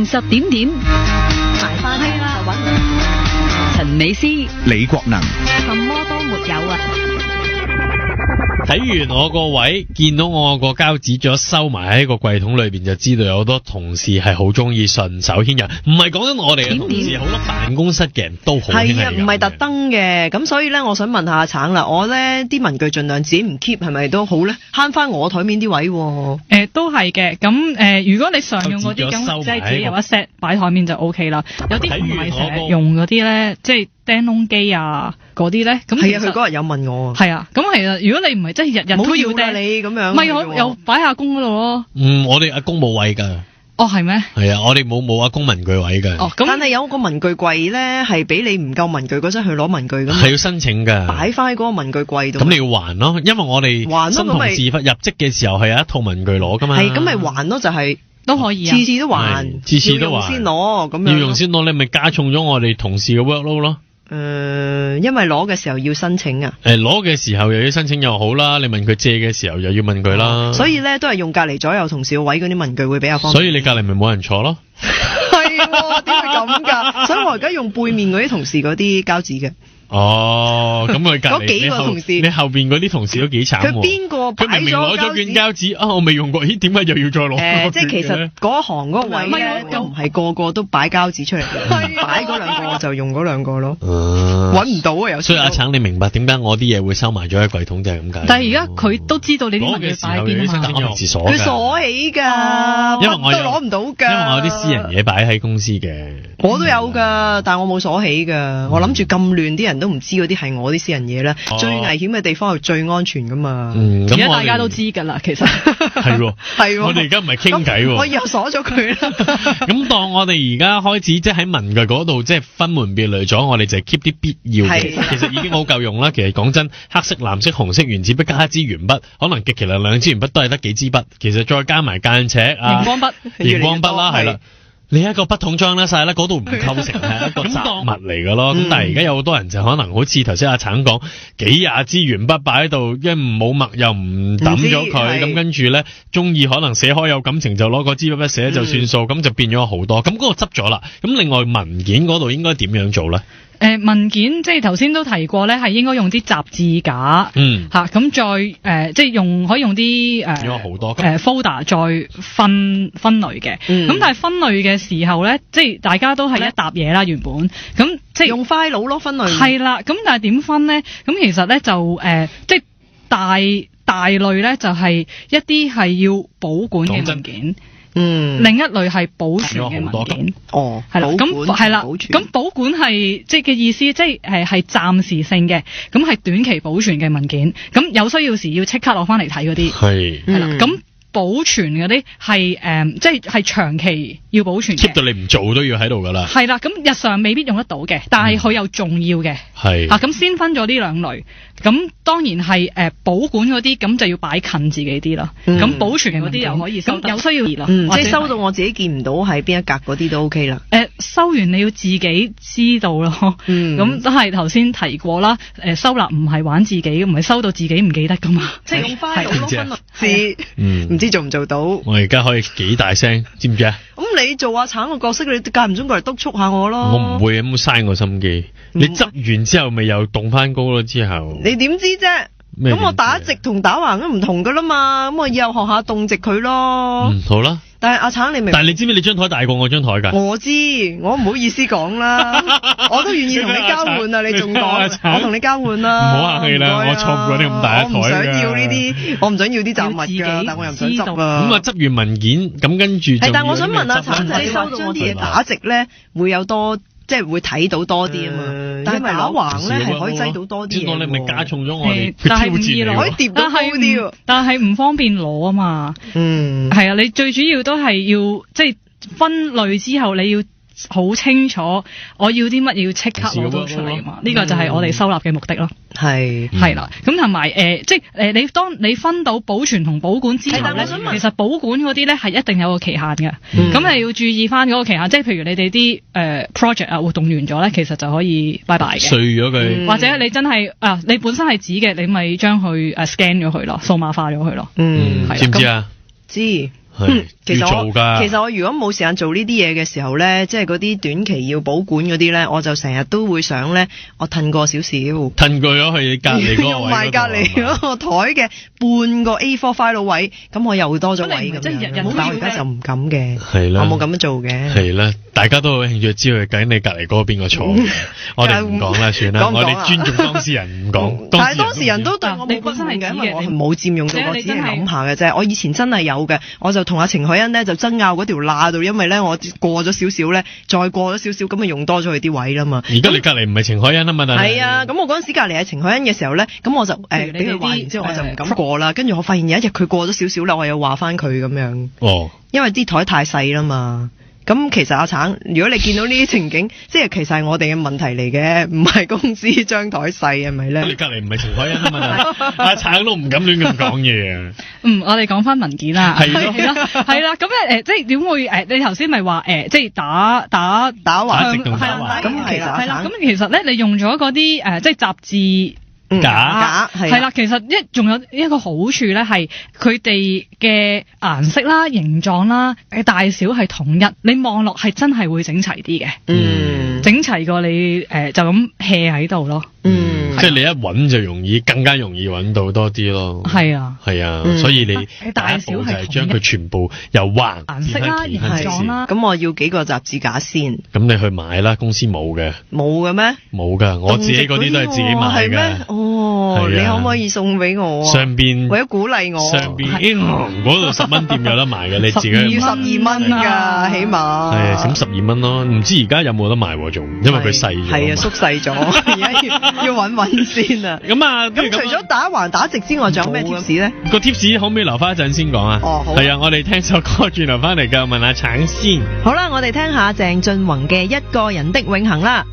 10點點，埋翻去啦，陳美斯、李國能，什麼都沒有啊！睇完我個位，見到我個膠紙咗收埋喺個櫃桶裏邊，就知道有好多同事係好中意順手牽羊。唔係講緊我哋嘅同事，好多辦公室嘅人都好興係唔係特登嘅。咁所以咧，我想問下阿橙啦，我咧啲文具盡量自己唔 keep，係咪都好咧？慳翻我台面啲位。都係嘅。咁如果你常用嗰啲咁，即係自己有一 set 擺台面就 O K 啦。有啲唔係成日用嗰啲咧，即係釘窿機啊嗰啲咧，咁係啊，佢嗰日有問我。係啊，咁其實如果你唔係即係日日都要釘你咁樣，唔係我又擺下工嗰度咯。我哋阿公冇位㗎。哦，係咩？係啊，我哋冇阿公文具位㗎。哦，咁但係有個文具櫃咧，係俾你唔夠文具嗰陣去攞文具㗎嘛。係要申請㗎。擺翻喺嗰個文具櫃度。咁你要還咯，因為我哋新同事入職嘅時候係有一套文具攞㗎嘛。係，咁咪還咯，就係。都可以啊，次次都還，次次都還，要用先攞咁樣。要用先攞，你咪加重咗我哋同事嘅 workload 咯。因為攞嘅時候要申請啊。攞嘅時候又要申請又好啦，你問佢借嘅時候又要問佢啦。所以咧都係用隔離左右同事嘅位嗰啲文具會比較方便。所以你隔離咪冇人坐咯。係喎，點會咁㗎？所以我而家用背面嗰啲同事嗰啲膠紙嘅。哦，咁佢隔離嗰幾個同事，你後邊嗰啲同事都幾慘喎。佢邊個擺咗膠紙？佢明明攞咗卷膠紙啊，我未用過，咦？點解又要再攞？即係其實嗰行嗰個位咧，都唔係個個都擺膠紙出嚟嘅，擺嗰兩個就用嗰兩個咯。揾唔到啊！有時。所以阿橙，你明白點解我啲嘢會收埋咗喺櫃桶就係咁解？但係而家佢都知道你啲文具擺喺邊啊嘛。佢鎖起㗎，因為我都攞唔到㗎。因為我有啲私人嘢擺喺公司嘅。我都有㗎，但係我冇鎖起㗎。我諗住咁亂，啲人都唔知嗰啲係我啲私人嘢咧。最危險嘅地方係最安全㗎嘛。而家大家都知㗎啦，其實係喎，係喎。我哋而家唔係傾偈喎。我以後鎖咗佢啦。咁當我哋而家開始即係喺文具嗰度即係分門別類咗，我哋就係 keep 啲必要嘅，其實已經好夠用啦。其實講真，黑色、藍色、紅色原子筆加一支鉛筆，可能極其量兩支鉛筆都係得幾支筆。其實再加埋間尺啊、熒光筆啦，係啦。你一個筆筒裝得晒啦，嗰度唔構成係一個雜物嚟㗎咯。咁但係而家有好多人就可能好似頭先阿橙講，幾廿支鉛筆擺喺度，因為冇墨又唔抌咗佢，咁跟住咧中意可能寫開有感情就攞個支筆寫就算數，咁就變咗好多。咁嗰個執咗啦。咁另外文件嗰度應該點樣做咧？文件即係頭先都提過咧，係應該用啲雜誌架，咁再即係可以用啲好多folder 再分類嘅。咁但係分類嘅時候咧，即係大家都係一沓嘢啦，原本咁即係用 file 咯分類。係啦，咁但係點分咧？咁其實咧就即係大類咧就係一啲係要保管嘅文件。另一類係保存嘅文件，係啦，咁係啦，咁保管係即係嘅意思，即係係暫時性嘅，咁係短期保存嘅文件，咁有需要時要即刻攞翻嚟睇嗰啲，係啦，咁保存嗰啲係即係長期要保存嘅， keep 到你唔做都要喺度噶啦，係啦，咁日常未必用得到嘅，但係佢又重要嘅，係咁先分咗呢兩類。咁當然係保管嗰啲，咁就要擺近自己啲啦。咁保存嗰啲又可以收得，有需要啦，即係收到我自己見唔到係邊一格嗰啲都 OK 啦。收完你要自己知道咯。咁都係頭先提過啦。收納唔係玩自己，唔係收到自己唔記得噶嘛。即係用翻到咯，分類唔知做唔做到？我而家可以幾大聲，知唔知啊？咁你做阿橙個角色，你間唔中過嚟督促下我咯。我唔會咁嘥我心機。你執完之後咪又動翻高咯，之後。你點知啫？咁我打直同打橫都唔同噶啦嘛，咁我以後學下動直佢咯。好啦。但係阿橙你明？但係你知唔知你張台大過我張台㗎？我知，我唔好意思講啦，我都願意同你交換啊！你仲講，我同你交換啦。唔好客氣啦，我坐唔過你咁大一台㗎。我唔想要呢啲，我唔想要啲雜物㗎，但我又唔想執啊。咁啊，執完文件咁跟住。但係我想問阿橙仔，你收到我啲嘢打直咧，會有多？即係會睇到多啲啊嘛，但係打橫咧係可以擠到多啲嘢。你咪加重咗我哋但係挑戰嚟，可以疊到高啲。但係唔方便攞啊嘛。係啊，你最主要都係要即係分類之後，你要好清楚我要啲乜要即刻攞到出嚟嘛。呢個就係我哋收納嘅目的咯。係啦，咁同埋即係你當你分到保存同保管之後咧，其實保管嗰啲咧係一定有個期限嘅。咁你要注意翻嗰個期限，即係譬如你哋啲project 啊活動完咗咧，其實就可以拜拜嘅，碎咗佢。或者你真係你本身係紙嘅，你咪將佢scan 咗佢咯，數碼化咗佢咯。知唔知啊？知。其實要做㗎。其實我如果冇時間做呢啲嘢嘅時候咧，即係嗰啲短期要保管嗰啲咧，我就成日都會想咧，我褪過少少，褪過咗去隔離嗰個位，用埋隔離嗰個台嘅半個 A4 file 位，咁我又多咗位咁樣。但我而家就唔敢嘅，係啦，我冇咁樣做嘅。係啦，大家都好興趣知道究竟你隔離嗰個邊個坐嘅，我哋唔講啦，算啦，我哋尊重當事人唔講。但係當事人都對我冇不滿嘅，因為我係冇佔用到，我只係諗下嘅啫。我以前真係有嘅，我就同阿程海欣咧就爭拗嗰條罅度，因為咧我過咗少少咧，再過咗少少咁啊用多咗佢啲位啦嘛。而家你隔離唔係程海欣啊嘛，但係啊，咁我嗰陣時隔離係程海欣嘅時候咧，咁我就俾佢話完之後我就唔敢過啦。跟住我發現有一日佢過咗少少啦，我又話翻佢咁樣。哦，因為啲台太細啦嘛。咁其實阿橙，如果你見到呢啲情景，即係其實係我哋嘅問題嚟嘅，唔係公司張台細係咪咧？你隔離唔係程海欣啊嘛，阿橙都唔敢亂咁講嘢啊。我哋講翻文件啦，係啦，咁即係點會你頭先咪話即係打橫咁係啦，咁其實咧你用咗嗰啲即係雜誌。假係啦，其實仲有一個好處咧，係佢哋嘅顏色啦、形狀啦、大小係統一，你望落係真係會整齊啲嘅。整齊過你就咁 hea 喺度咯。即係你一揾就更加容易揾到多啲咯。係啊，所以你大小係將佢全部由橫顏色啦、形狀啦。咁我要幾個雜誌架先。咁你去買啦，公司冇嘅。冇嘅咩？冇㗎，我自己嗰啲都係自己買㗎。哦，你可唔可以送俾我？上邊為咗鼓勵我。上邊嗰度10蚊店有得賣嘅，你自己要12蚊㗎，起碼。係咁12蚊咯，唔知而家有冇得賣喎？仲因為佢細咗。係啊，縮細咗，而家要揾先啊。咁除咗打橫打直之外，仲有咩貼士咧？個貼士可唔可以留翻一陣先講啊？哦，好。係啊，我哋聽首歌轉頭翻嚟㗎，問下橙先。好啦，我哋聽下鄭俊弘嘅《一個人的永恆》啦。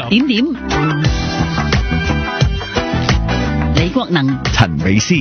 點點，李國能、陳美斯。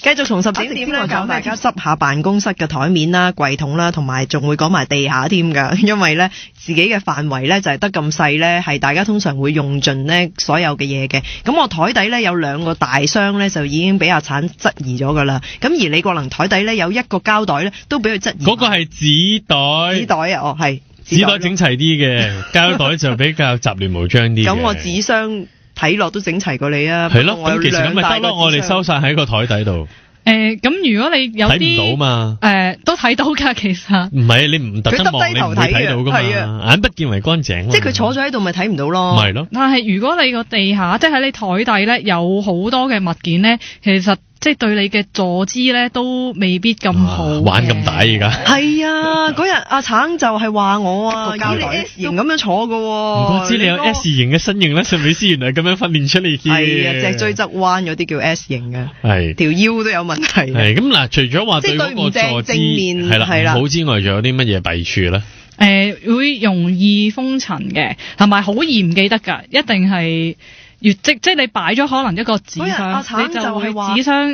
繼續從10點咧，教大家濕下辦公室嘅台面啦、櫃桶啦，同埋仲會講埋地下添㗎。因為咧自己嘅範圍咧就係得咁細咧，係大家通常會用盡咧所有嘅嘢嘅。咁我台底咧有2個大箱咧，就已經俾阿橙質疑咗㗎啦。咁而李國能台底咧有1個膠袋咧，都俾佢質疑。嗰個係紙袋。紙袋啊，哦係。紙袋整齊啲嘅，膠袋就比較雜亂無章啲。咁我紙箱睇落都整齊過你啊！係咯，咁其實咁咪得咯，我哋收晒喺個台底度。咁如果你有啲睇唔到嘛？都睇到㗎，其實。唔係你唔特登望，你唔會睇到㗎嘛？眼不見為乾淨。即係佢坐咗喺度，咪睇唔到咯。咪係咯。但係如果你個地下，即係喺你台底咧，有好多嘅物件咧，其實。即係對你嘅坐姿咧都未必咁好。玩咁大而家。係啊，嗰日阿橙就係話我啊，要你 S 型咁樣坐㗎喎。唔怪知你有 S 型嘅身形啦，陳美斯原來咁樣訓練出嚟嘅。係啊，脊椎側彎嗰啲叫 S 型嘅。係。條腰都有問題。係咁嗱，除咗話對嗰個坐姿係啦唔好之外，仲有啲乜嘢弊處咧？會容易封塵嘅，同埋好易唔記得㗎，一定係。即係你擺咗可能一個紙箱，你就係紙箱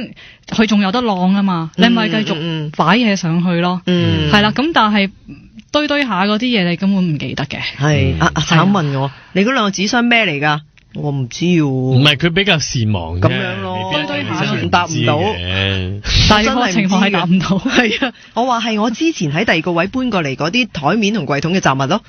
佢仲有得晾啊嘛，你咪繼續擺嘢上去咯，係啦。咁但係堆下嗰啲嘢你根本唔記得嘅。係阿橙問我，你嗰2個紙箱咩嚟㗎？我唔知喎。唔係佢比較善忘咁樣咯，堆下答唔到。但係個情況係答唔到。係啊，我話係我之前喺第2個位搬過嚟嗰啲台面同櫃桶嘅雜物咯。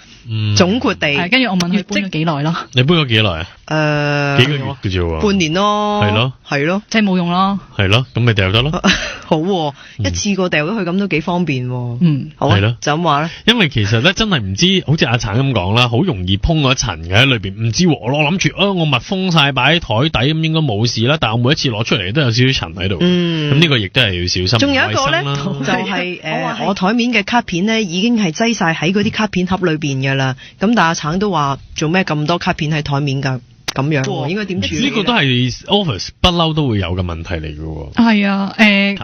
總括地。跟住我問佢搬咗幾耐咯？你搬咗幾耐啊？幾個月嘅啫喎。半年咯。係咯。即係冇用咯。係咯，咁咪掉得咯。好喎，一次過掉咗佢咁都幾方便喎。好啊。係咯。就咁話咧。因為其實咧真係唔知，好似阿橙咁講啦，好容易碰嗰層嘅喺裏邊，唔知我諗住我密封晒擺喺台底咁應該冇事啦，但係我每一次攞出嚟都有少少塵喺度。咁呢個亦都係要小心。仲有一個咧，就係我台面嘅卡片咧，已經係擠晒喺嗰啲卡片盒裏邊㗎啦。咁但係阿橙都話做咩咁多卡片喺台面㗎？咁樣應該點處理？呢個都係 Office 不嬲都會有嘅問題嚟嘅喎。係啊，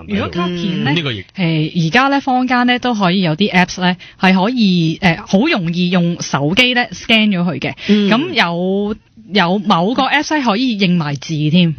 如果卡片咧，而家咧坊間咧都可以有啲 Apps 咧係可以好容易用手機咧 scan 咗佢嘅。咁有某個 Apps 係可以認埋字添。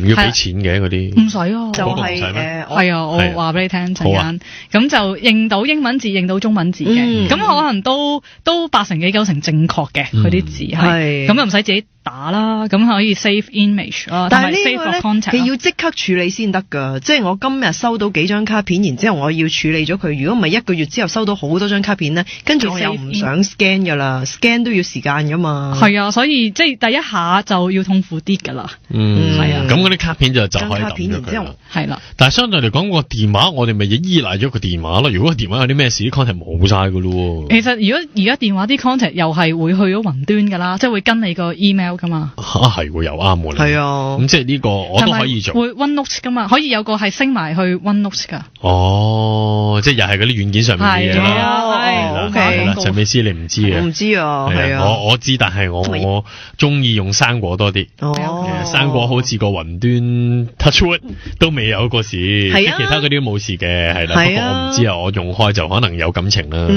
要俾錢嘅嗰啲。唔使啊，就係係啊，我話俾你聽陣間。咁就認到英文字，認到中文字嘅。咁可能都8成幾9成正確嘅佢啲字係。咁又唔使自己打啦，咁可以 save image 啦，但係呢同埋 save contact 佢要即刻處理先得㗎，即係我今日收到幾張卡片，然之後我要處理咗佢。如果唔係1個月之後收到好多張卡片咧，跟住我又唔想 scan 㗎啦，scan 都要時間㗎嘛。係啊，所以即係第一下就要痛苦啲㗎啦。係啊。咁嗰啲卡片就可以抌咗佢啦。係啦。但係相對嚟講，個電話我哋咪依賴咗個電話咯。如果個電話有啲咩事，啲 contact 冇晒㗎咯。其實如果而家電話啲 contact 又係會去咗雲端㗎啦，即係會跟你個 email 㗎嘛。係喎，又啱喎。係啊。咁即係呢個我都可以做。會 OneNote 㗎嘛，可以有個係升埋去 OneNote 㗎。哦，即係又係嗰啲軟件上面嘅嘢啦。係啊係啦，陳美斯你唔知嘅。我唔知啊，係啊。我知，但係我中意用生果多啲。生果好似個雲端 TouchWood 都未有過事，即係其他嗰啲都冇事嘅，係啦。不過我唔知啊，我用開就可能有感情啦。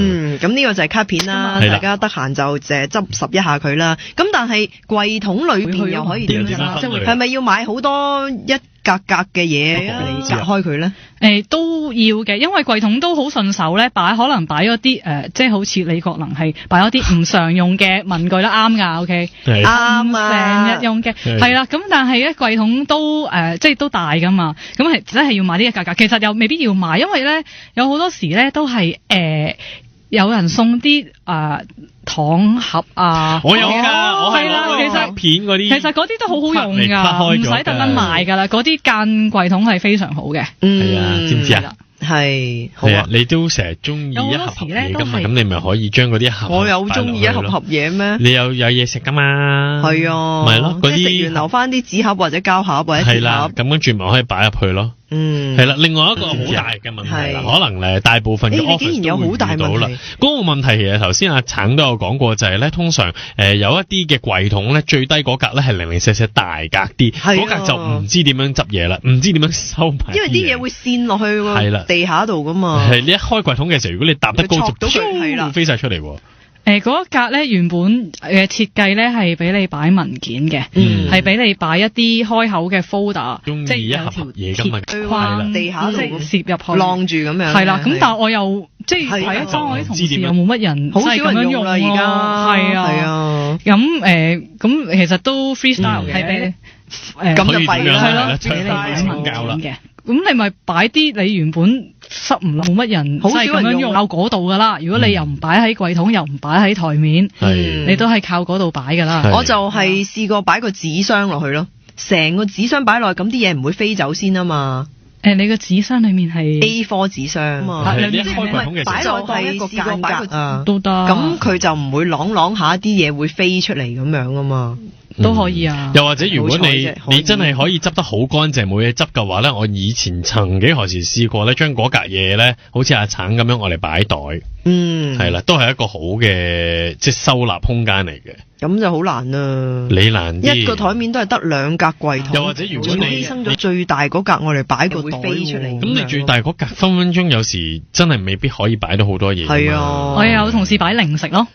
咁呢個就係卡片啦，大家得閒就執拾一下佢啦。咁但係櫃桶裏邊又可以點啊？係咪要買好多一格格嘅嘢嚟隔開佢咧？都要嘅，因為櫃桶都好順手咧，可能擺咗啲即係好似李國能係擺咗啲唔常用嘅文具啦，啱㗎 ，OK， 啱啊，成日用嘅，係啦。咁但係咧櫃桶都即係都大㗎嘛，咁係真係要買呢一格格。其實又未必要買，因為咧有好多時咧都係有人送啲糖盒啊，我有㗎，我係啦，其實片嗰啲，其實嗰啲都好好用㗎，唔使特登買㗎啦，嗰啲間櫃桶係非常好嘅。係啊，知唔知啊？係，好啊！你都成日中意一盒嘢㗎嘛，咁你咪可以將嗰啲盒，我有中意一盒嘢咩？你有嘢食㗎嘛？係啊，咪咯，嗰啲食完留翻啲紙盒或者膠盒或者紙盒，係啦，咁跟住咪可以擺入去咯。係啦，另外一個好大嘅問題啦，可能大部分嘅 office 竟然有好大問題。嗰個問題其實頭先阿橙都有講過，就係咧通常有一啲嘅櫃桶咧，最低嗰格咧係零零舍舍大格啲，嗰格就唔知點樣執嘢啦，唔知點樣收埋。因為啲嘢會跣落去地下度噶嘛。係你一開櫃桶嘅時候，如果你搭得高就飛晒出嚟。嗰一格咧原本嘅設計咧係俾你擺文件嘅，係俾你擺一啲開口嘅 folder，即係一盒嘢咁咪框地下度攝入去，晾住咁樣。係啦，咁但係我又即係睇一幫我啲同事又冇乜人，好少人用啦而家。係啊，咁其實都 freestyle 嘅，係俾咁就弊啦，係咯，俾你擺文件嘅。咁你咪擺啲你原本塞唔落冇乜人，好少人用靠嗰度噶啦。如果你又唔擺喺櫃桶，又唔擺喺台面，你都係靠嗰度擺噶啦。我就係試過擺個紙箱落去咯，成個紙箱擺落去，咁啲嘢唔會飛走先啊嘛。你個紙箱裏面係 A4 紙箱啊，你開櫃桶嘅擺落當一個間隔啊，都得。咁佢就唔會啷下啲嘢會飛出嚟咁樣啊嘛。都可以啊。又或者如果你真係可以執得好乾淨冇嘢執嘅話咧，我以前曾幾何時試過咧，將嗰格嘢咧，好似阿橙咁樣我嚟擺袋，係啦，都係一個好嘅即係收納空間嚟嘅。咁就好難啊！你難啲，一個台面都係得2格櫃桶，又或者如果你犧牲咗最大嗰格我嚟擺個袋飛出嚟，咁你最大嗰格分鐘有時真係未必可以擺到好多嘢。係啊，我有同事擺零食咯。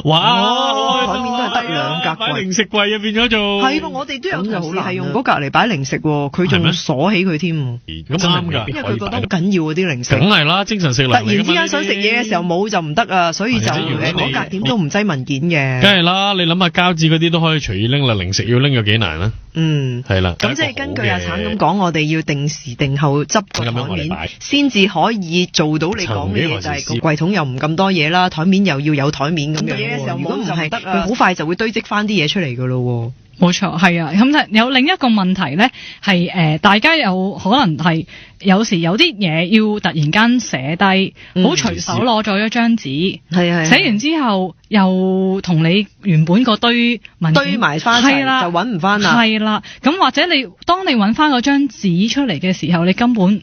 哇！台面都係得2格櫃，擺零食櫃啊，變咗做係我哋都有同事係用嗰格嚟擺零食，佢仲鎖起佢添。咁啱㗎，因為佢覺得好緊要嗰啲零食。梗係啦，精神食糧。突然之間想食嘢嘅時候冇就唔得啊，所以就嗰格點都唔擠文件嘅。梗係啦，你諗下膠紙嗰啲都可以隨意拎啦，零食要拎有幾難啊？係啦。咁即係根據阿橙咁講，我哋要定時定候執個台面，先至可以做到你講嘅嘢，就係個櫃桶又唔咁多嘢啦，台面又要有台面咁。如果唔係，佢好快就會堆積翻啲嘢出嚟噶咯。冇錯，係啊。咁有另一個問題咧，係大家有可能係有時有啲嘢要突然間寫低，好隨手攞咗一張紙，寫完之後又同你原本個堆文件堆埋翻齊，就揾唔翻啦。係啦，咁或者當你揾翻嗰張紙出嚟嘅時候，你根本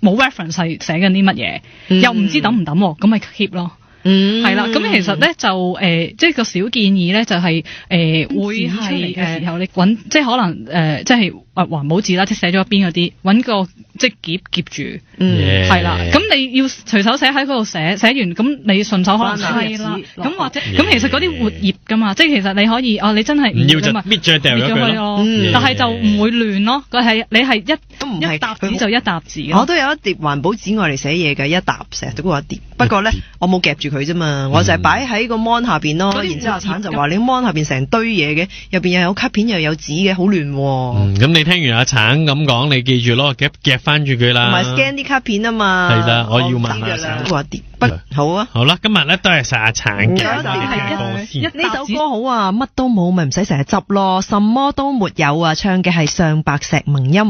冇 reference 係寫緊啲乜嘢，又唔知抌唔抌，咁咪 keep 咯。係啦，咁其實咧就即係個小建議咧就係會係時候你揾，即係可能即係環保紙啦，即係寫咗一邊嗰啲，揾個即係夾住，係啦。咁你要隨手寫喺嗰度寫完，咁你順手可能係啦。咁或者咁其實嗰啲活頁㗎嘛，即係其實你可以你真係唔要就搣咗掉咗佢咯。但係就唔會亂咯。你係一沓紙就一沓紙。我都有一疊環保紙我嚟寫嘢嘅，一沓成日都嗰一疊。不過咧，我冇夾住佢啫嘛，我就係擺喺個 mon 下邊咯。然之後阿橙就話：你 mon 下邊成堆嘢嘅，入邊又有卡片又有紙嘅，好亂。咁你聽完阿橙咁講，你記住咯，夾翻住佢啦。同埋 scan 啲卡片啊嘛。係啦，我要問阿橙嗰一疊。好啊。好啦，今日咧都係晒阿橙嘅。呢首歌好啊，乜都冇咪唔使成日執咯，什麼都沒有啊，唱嘅係上白石萌音。